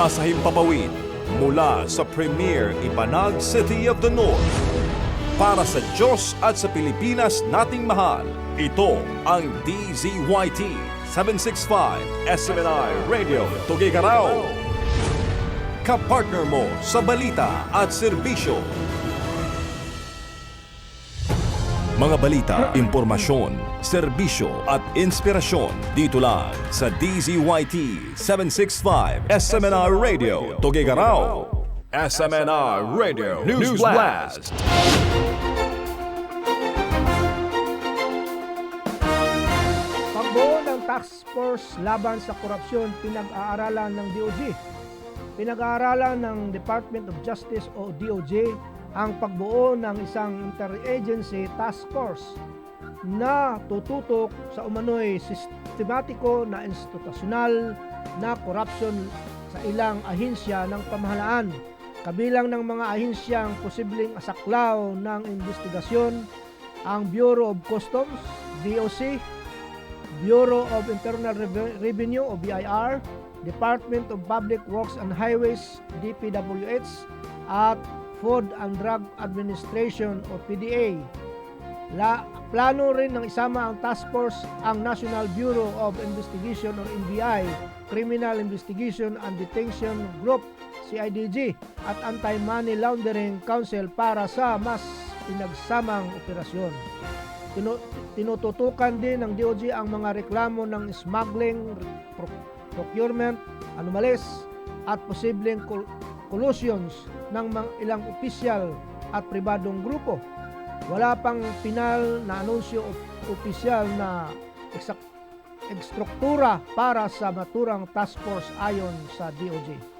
Sa himpapawid mula sa Premier Ibanag City of the North. Para sa Diyos at sa Pilipinas nating mahal, ito ang DZYT 765 SMNI Radio Tuguegarao. Kapartner mo sa balita at serbisyo. Mga balita, impormasyon, serbisyo at inspirasyon dito lang sa DZYT 765 SMNR Radio Tuguegarao. SMNR Radio News Blast. Pagbuo ng Task Force laban sa korupsyon pinag-aaralan ng DOJ. Pinag-aaralan ng Department of Justice o DOJ ang pagbuo ng isang interagency task force na tututok sa umano'y sistematiko na institusyonal na korupsyon sa ilang ahensya ng pamahalaan. Kabilang ng mga ahensyang posibleng asaklaw ng investigasyon ang Bureau of Customs, BOC, Bureau of Internal Revenue o BIR, Department of Public Works and Highways, DPWH, at Food and Drug Administration o PDA. Plano rin ng isama ang task force ang National Bureau of Investigation o NBI, Criminal Investigation and Detection Group, CIDG, at Anti-Money Laundering Council para sa mas pinagsamang operasyon. Tinututukan din ng DOJ ang mga reklamo ng smuggling, procurement, anomalies, at posibleng collusions ng ilang opisyal at pribadong grupo. Wala pang pinal na anunsyo opisyal na ekstruktura para sa naturang task force ayon sa DOJ.